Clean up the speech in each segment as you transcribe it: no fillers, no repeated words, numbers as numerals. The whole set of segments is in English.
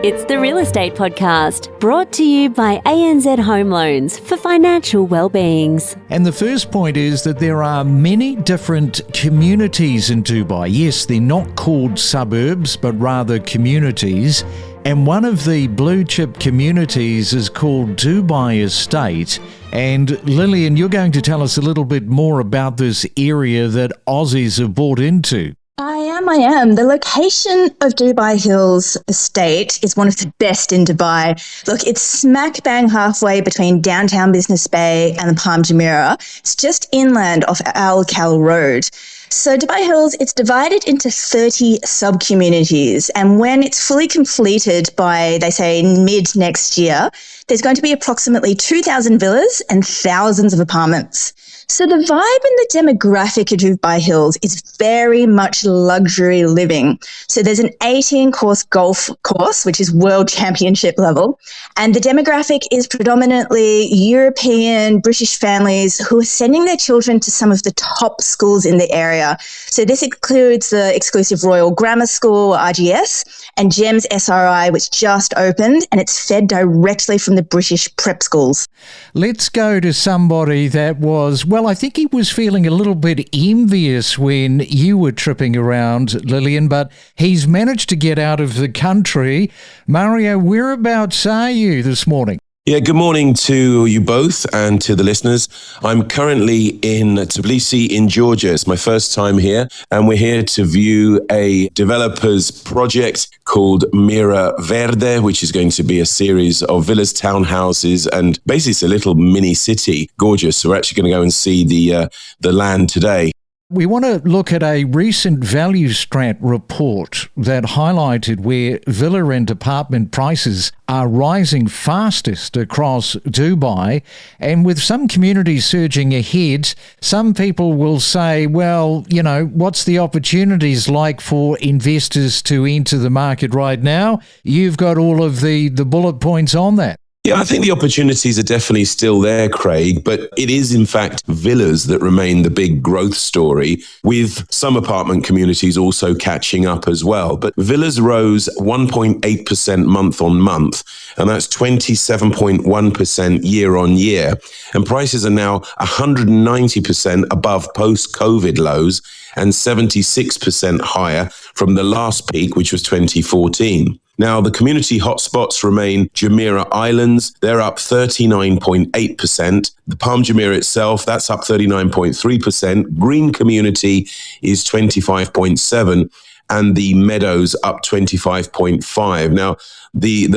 It's the Real Estate Podcast, brought to you by ANZ Home Loans for financial well-beings. And the first point is that there are many different communities in Dubai. Yes, they're not called suburbs, but rather communities. And one of the blue chip communities is called Dubai Estate. And Lillian, you're going to tell us a little bit more about this area that Aussies have bought into. I am. The location of Dubai Hills Estate is one of the best in Dubai. Look, it's smack bang halfway between downtown Business Bay and the Palm Jumeirah. It's just inland off Al Khal Road. So Dubai Hills, it's divided into 30 sub-communities, and when it's fully completed by, they say, mid next year, there's going to be approximately 2,000 villas and thousands of apartments. So the vibe and the demographic of Dubai Hills is very much luxury living. So there's an 18-course golf course, which is world championship level, and the demographic is predominantly European, British families who are sending their children to some of the top schools in the area. So this includes the exclusive Royal Grammar School, RGS, and GEMS SRI, which just opened, and it's fed directly from the British prep schools. Let's go to somebody that was, well, I think he was feeling a little bit envious when you were tripping around, Lillian, but he's managed to get out of the country. Mario, whereabouts are you this morning? Yeah, good morning to you both and to the listeners. I'm currently in Tbilisi in Georgia. It's my first time here, and we're here to view a developer's project called Mira Verde, which is going to be a series of villas, townhouses, and basically it's a little mini city. Gorgeous. So we're actually going to go and see the land today. We want to look at a recent Value Strat report that highlighted where villa and apartment prices are rising fastest across Dubai. And with some communities surging ahead, some people will say, well, you know, what's the opportunities like for investors to enter the market right now? You've got all of the bullet points on that. Yeah, I think the opportunities are definitely still there, Craig, but it is in fact villas that remain the big growth story, with some apartment communities also catching up as well. But villas rose 1.8% month on month, and that's 27.1% year on year. And prices are now 190% above post-COVID lows and 76% higher from the last peak, which was 2014. Now, the community hotspots remain Jumeirah Islands. They're up 39.8%. The Palm Jumeirah itself, that's up 39.3%. Green Community is 25.7%. And the Meadows up 25.5%. Now, the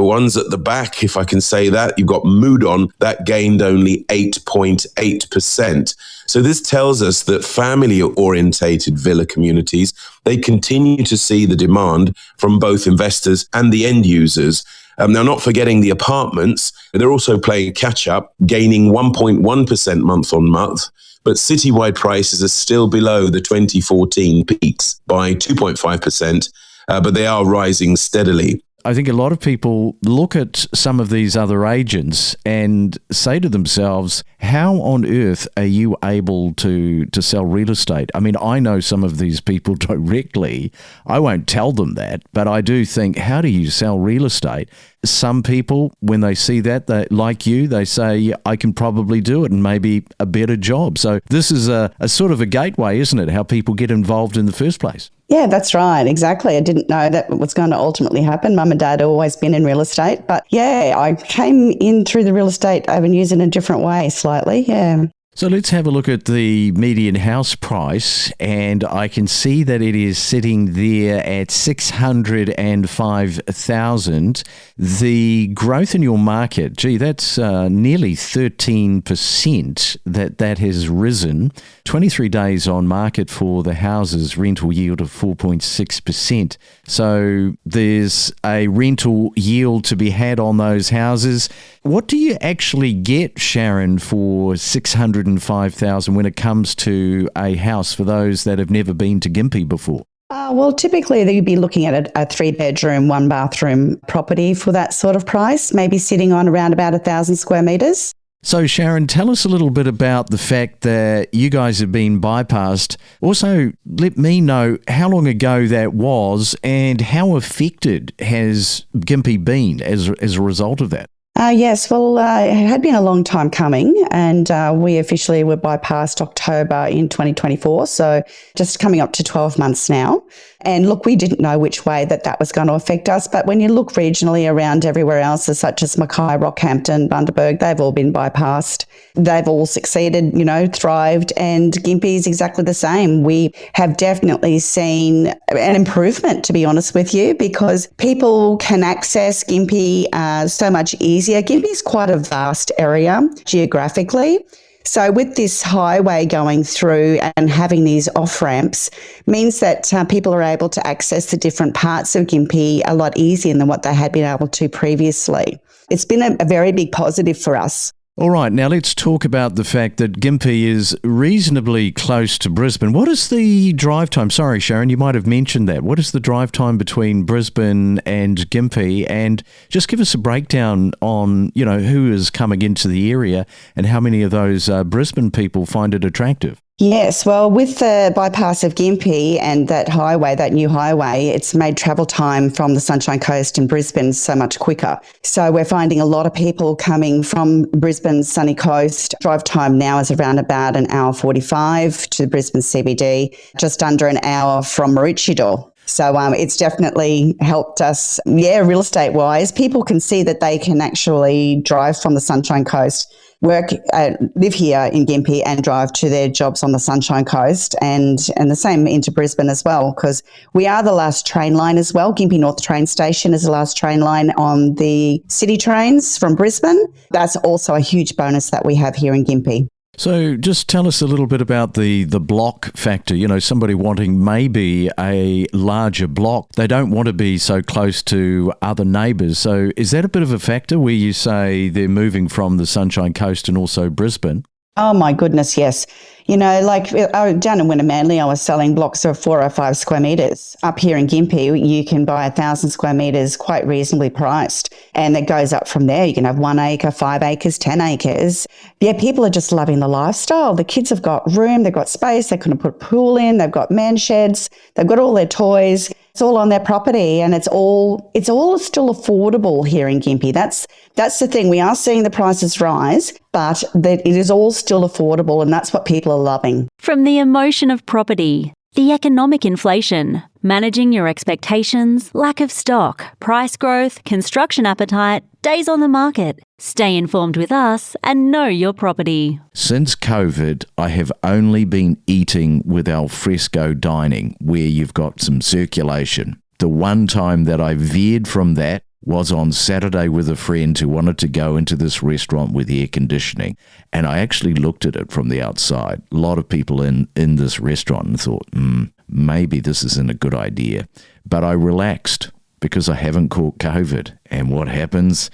ones at the back, if I can say that, you've got Moodon, that gained only 8.8%. So this tells us that family-orientated villa communities, they continue to see the demand from both investors and the end users. Now, not forgetting the apartments, they're also playing catch-up, gaining 1.1% month on month. But citywide prices are still below the 2014 peaks by 2.5%, but they are rising steadily. I think a lot of people look at some of these other agents and say to themselves, how on earth are you able to sell real estate? I mean, I know some of these people directly. I won't tell them that, but I do think, how do you sell real estate? Some people, when they see that, they, like you, they say, yeah, I can probably do it and maybe a better job. So this is a sort of a gateway, isn't it? How people get involved in the first place. Yeah, that's right. Exactly. I didn't know that was going to ultimately happen. Mum and Dad have always been in real estate. But yeah, I came in through the real estate avenues in a different way slightly. Yeah. So let's have a look at the median house price, and I can see that it is sitting there at 605,000. The growth in your market, gee, that's nearly 13% that has risen. 23 days on market for the houses, rental yield of 4.6%. So there's a rental yield to be had on those houses. What do you actually get, Sharon, for 605,000 when it comes to a house for those that have never been to Gympie before? Well, typically you'd be looking at a 3-bedroom, 1-bathroom property for that sort of price, maybe sitting on around about 1,000 square metres. So Sharon, tell us a little bit about the fact that you guys have been bypassed. Also, let me know how long ago that was and how affected has Gympie been as a result of that? Yes, well, it had been a long time coming, and we officially were bypassed October in 2024, so just coming up to 12 months now. And look, we didn't know which way that was going to affect us, but when you look regionally around everywhere else, such as Mackay, Rockhampton, Bundaberg, they've all been bypassed. They've all succeeded, thrived, and Gympie is exactly the same. We have definitely seen an improvement, to be honest with you, because people can access Gympie so much easier. Gympie is quite a vast area geographically. So with this highway going through and having these off-ramps means that people are able to access the different parts of Gympie a lot easier than what they had been able to previously. It's been a very big positive for us. All right, now let's talk about the fact that Gympie is reasonably close to Brisbane. What is the drive time? Sorry, Sharon, you might have mentioned that. What is the drive time between Brisbane and Gympie? And just give us a breakdown on, who is coming into the area and how many of those Brisbane people find it attractive. Yes, well, with the bypass of Gympie and that highway, that new highway, it's made travel time from the Sunshine Coast and Brisbane so much quicker. So we're finding a lot of people coming from Brisbane's sunny coast. Drive time now is around about an hour 45 to Brisbane CBD, just under an hour from Maroochydore. So it's definitely helped us, real estate wise. People can see that they can actually drive from the Sunshine Coast, live here in Gympie and drive to their jobs on the Sunshine Coast and the same into Brisbane as well, because we are the last train line as well. Gympie North train station is the last train line on the city trains from Brisbane. That's also a huge bonus that we have here in Gympie. So just tell us a little bit about the block factor. Somebody wanting maybe a larger block. They don't want to be so close to other neighbours. So is that a bit of a factor where you say they're moving from the Sunshine Coast and also Brisbane? Oh my goodness, yes. Like down in Manly, I was selling blocks of 4 or 5 square metres. Up here in Gympie, you can buy 1,000 square metres quite reasonably priced. And it goes up from there. You can have 1 acre, 5 acres, 10 acres. Yeah, people are just loving the lifestyle. The kids have got room, they've got space, they can put a pool in, they've got man sheds, they've got all their toys. It's all on their property, and it's all still affordable here in Gympie. That's the thing. We are seeing the prices rise, but it is all still affordable, and that's what people are loving. From the emotion of property, the economic inflation, managing your expectations, lack of stock, price growth, construction appetite, days on the market. Stay informed with us and know your property. Since COVID, I have only been eating with al fresco dining, where you've got some circulation. The one time that I veered from that was on Saturday with a friend who wanted to go into this restaurant with air conditioning. And I actually looked at it from the outside. A lot of people in this restaurant and thought, maybe this isn't a good idea. But I relaxed because I haven't caught COVID. And what happens?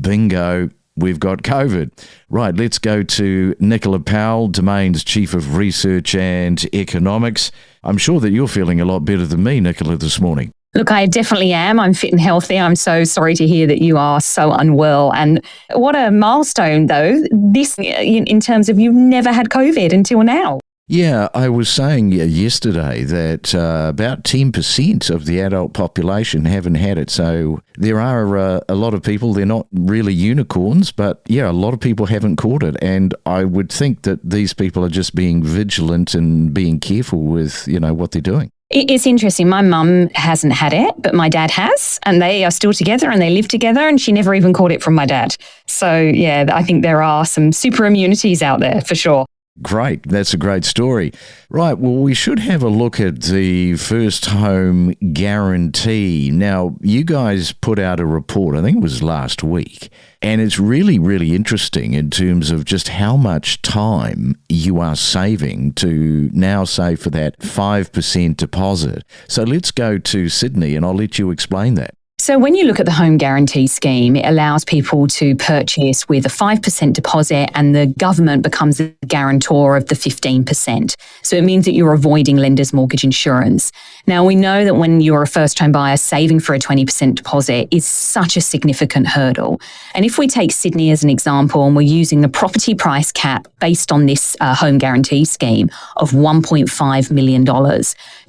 Bingo, we've got COVID. Right, let's go to Nicola Powell, Domain's Chief of Research and Economics. I'm sure that you're feeling a lot better than me, Nicola, this morning. Look, I definitely am. I'm fit and healthy. I'm so sorry to hear that you are so unwell. And what a milestone, though, this in terms of you've never had COVID until now. Yeah, I was saying yesterday that about 10% of the adult population haven't had it. So there are a lot of people, they're not really unicorns, but yeah, a lot of people haven't caught it. And I would think that these people are just being vigilant and being careful with, what they're doing. It's interesting. My mum hasn't had it, but my dad has, and they are still together and they live together, and she never even caught it from my dad. So yeah, I think there are some super immunities out there for sure. Great. That's a great story. Right. Well, we should have a look at the first home guarantee. Now, you guys put out a report, I think it was last week, and it's really, really interesting in terms of just how much time you are saving to now save for that 5% deposit. So let's go to Sydney and I'll let you explain that. So when you look at the home guarantee scheme, it allows people to purchase with a 5% deposit and the government becomes the guarantor of the 15%. So it means that you're avoiding lender's mortgage insurance. Now, we know that when you're a first home buyer, saving for a 20% deposit is such a significant hurdle. And if we take Sydney as an example, and we're using the property price cap based on this home guarantee scheme of $1.5 million,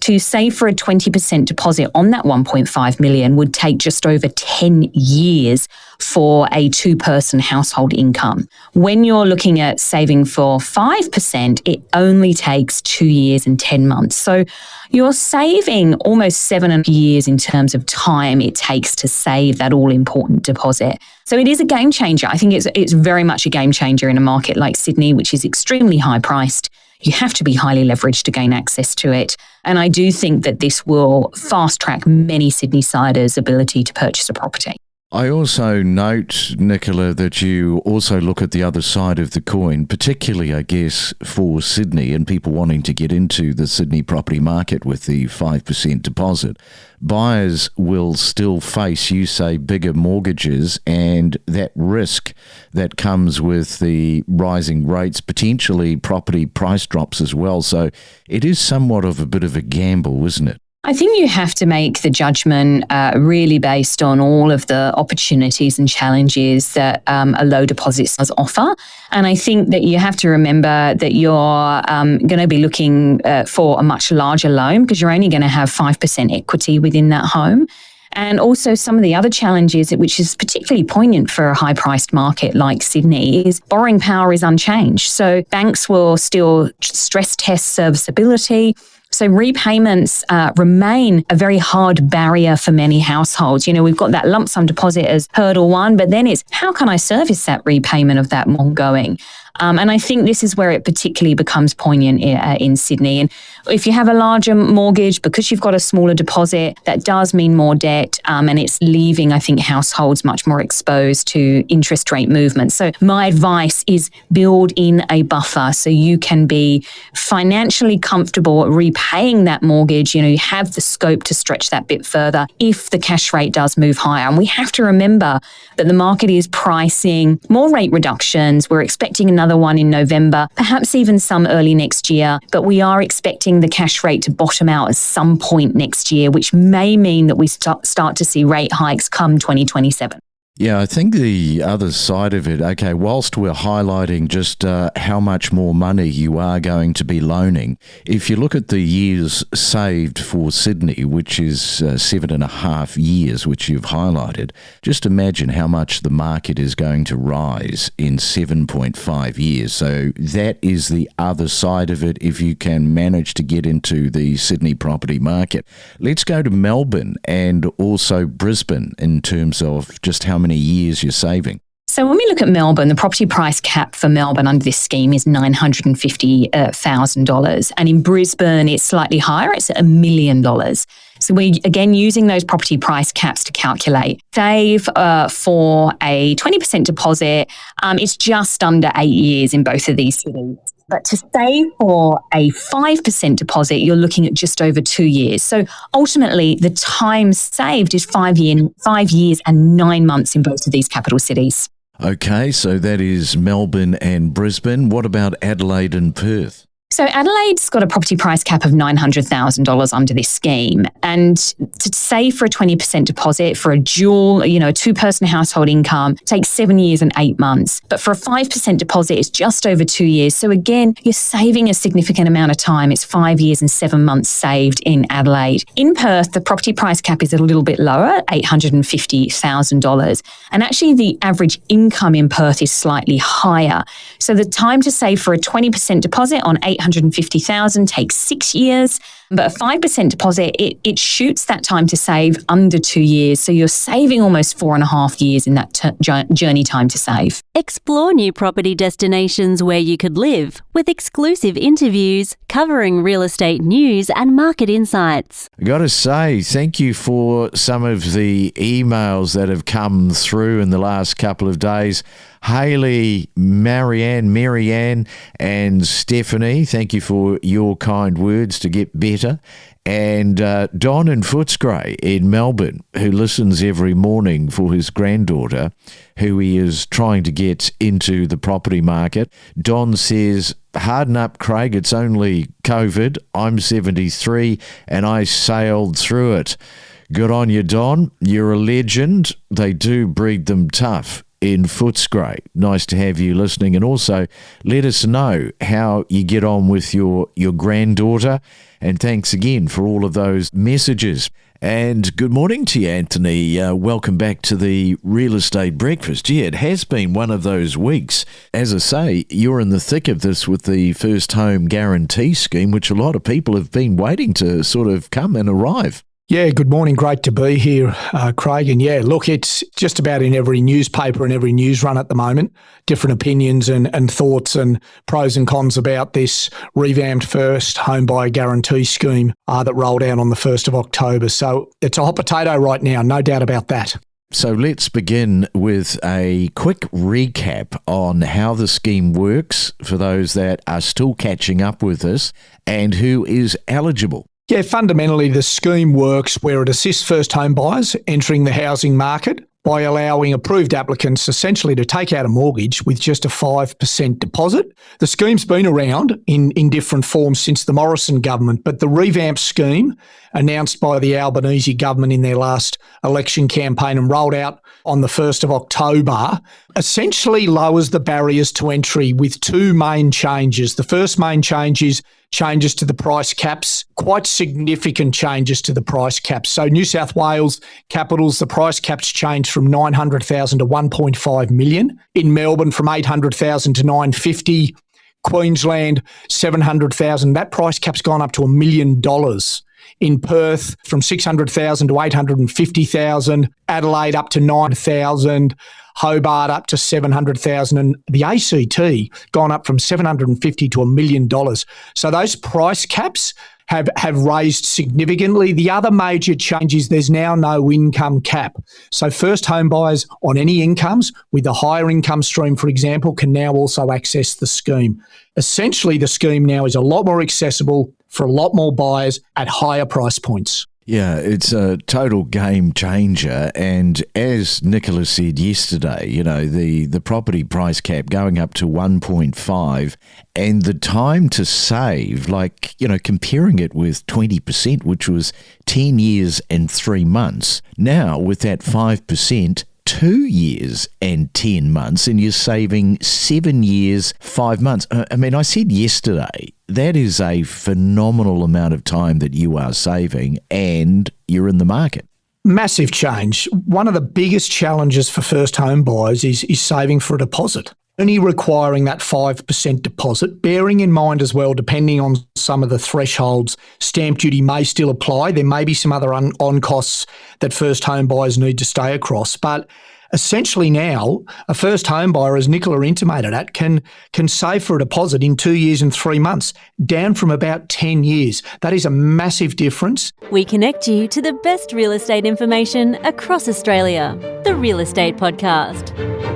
to save for a 20% deposit on that $1.5 million would take just over 10 years for a two-person household income. When you're looking at saving for 5%, it only takes 2 years and 10 months. So you're saving almost 7 years in terms of time it takes to save that all-important deposit. So it is a game changer. I think it's very much a game changer in a market like Sydney, which is extremely high-priced. You have to be highly leveraged to gain access to it. And I do think that this will fast-track many Sydney-siders' ability to purchase a property. I also note, Nicola, that you also look at the other side of the coin, particularly, I guess, for Sydney and people wanting to get into the Sydney property market with the 5% deposit. Buyers will still face, you say, bigger mortgages and that risk that comes with the rising rates, potentially property price drops as well. So it is somewhat of a bit of a gamble, isn't it? I think you have to make the judgment really based on all of the opportunities and challenges that a low deposit does offer. And I think that you have to remember that you're going to be looking for a much larger loan because you're only going to have 5% equity within that home. And also some of the other challenges, which is particularly poignant for a high-priced market like Sydney, is borrowing power is unchanged. So banks will still stress test serviceability. So repayments remain a very hard barrier for many households. You know, we've got that lump sum deposit as hurdle one, but then it's how can I service that repayment of that ongoing? And I think this is where it particularly becomes poignant in Sydney. And if you have a larger mortgage, because you've got a smaller deposit, that does mean more debt, and it's leaving, I think, households much more exposed to interest rate movements. So my advice is build in a buffer so you can be financially comfortable repaying that mortgage. You know, you have the scope to stretch that bit further if the cash rate does move higher. And we have to remember that the market is pricing more rate reductions. We're expecting another one in November, perhaps even some early next year, but we are expecting the cash rate to bottom out at some point next year, which may mean that we start to see rate hikes come 2027. Yeah, I think the other side of it, okay, whilst we're highlighting just how much more money you are going to be loaning, if you look at the years saved for Sydney, which is 7.5 years, which you've highlighted, just imagine how much the market is going to rise in 7.5 years. So that is the other side of it if you can manage to get into the Sydney property market. Let's go to Melbourne and also Brisbane in terms of just how many years you're saving. So when we look at Melbourne, the property price cap for Melbourne under this scheme is $950,000. And in Brisbane, it's slightly higher. It's $1 million. So we're, again, using those property price caps to calculate. Save for a 20% deposit, it's just under 8 years in both of these cities. But to save for a 5% deposit, you're looking at just over 2 years. So ultimately, the time saved is 5 years and 9 months in both of these capital cities. Okay, so that is Melbourne and Brisbane. What about Adelaide and Perth? So Adelaide's got a property price cap of $900,000 under this scheme. And to save for a 20% deposit for a dual, a two-person household income takes 7 years and 8 months. But for a 5% deposit, it's just over 2 years. So again, you're saving a significant amount of time. It's 5 years and 7 months saved in Adelaide. In Perth, the property price cap is a little bit lower, $850,000. And actually, the average income in Perth is slightly higher. So the time to save for a 20% deposit on $850,000 takes 6 years, but a 5% deposit, it shoots that time to save under 2 years. So you're saving almost 4.5 years in that journey time to save. Explore new property destinations where you could live with exclusive interviews covering real estate news and market insights. I got to say, thank you for some of the emails that have come through in the last couple of days. Haley, Marianne, and Stephanie, thank you for your kind words to get better. And Don in Footscray in Melbourne, who listens every morning for his granddaughter, who he is trying to get into the property market. Don says, harden up, Craig, it's only COVID. I'm 73 and I sailed through it. Good on you, Don. You're a legend. They do breed them tough in Footscray. Nice to have you listening. And also let us know how you get on with your granddaughter. And thanks again for all of those messages. And good morning to you, Anthony. Welcome back to the Real Estate Breakfast. Yeah, it has been one of those weeks. As I say, you're in the thick of this with the First Home Guarantee Scheme, which a lot of people have been waiting to sort of come and arrive. Yeah, good morning. Great to be here, Craig. And yeah, look, it's just about in every newspaper and every news run at the moment, different opinions and thoughts and pros and cons about this revamped First Home Buyer Guarantee Scheme that rolled out on the 1st of October. So it's a hot potato right now, no doubt about that. So let's begin with a quick recap on how the scheme works for those that are still catching up with this and who is eligible. Yeah, fundamentally, the scheme works where it assists first home buyers entering the housing market by allowing approved applicants essentially to take out a mortgage with just a 5% deposit. The scheme's been around in different forms since the Morrison government, but the revamped scheme announced by the Albanese government in their last election campaign and rolled out on the 1st of October essentially lowers the barriers to entry with two main changes. The first main change is changes to the price caps, quite significant changes to the price caps. So New South Wales capitals, the price caps changed from 900,000 to 1.5 million. In Melbourne, from 800,000 to 950. Queensland, 700,000. That price cap's gone up to $1 million. In Perth, from 600,000 to 850,000. Adelaide up to 9,000. Hobart up to 700,000, and the ACT gone up from 750 to $1 million. So those price caps have raised significantly. The other major change is there's now no income cap. So first home buyers on any incomes with a higher income stream, for example, can now also access the scheme. Essentially, the scheme now is a lot more accessible for a lot more buyers at higher price points. Yeah, it's a total game changer. And as Nicola said yesterday, you know, the property price cap going up to 1.5 and the time to save, like, you know, comparing it with 20%, which was 10 years and 3 months. Now with that 5%, 2 years and 10 months, and you're saving 7 years, 5 months. I mean, I said yesterday, that is a phenomenal amount of time that you are saving and you're in the market. Massive change. One of the biggest challenges for first home buyers is saving for a deposit. Only requiring that 5% deposit, bearing in mind as well, depending on some of the thresholds, stamp duty may still apply. There may be some other on costs that first home buyers need to stay across. But essentially now, a first home buyer, as Nicola intimated at, can save for a deposit in 2 years and 3 months, down from about 10 years. That is a massive difference. We connect you to the best real estate information across Australia. The Real Estate Podcast.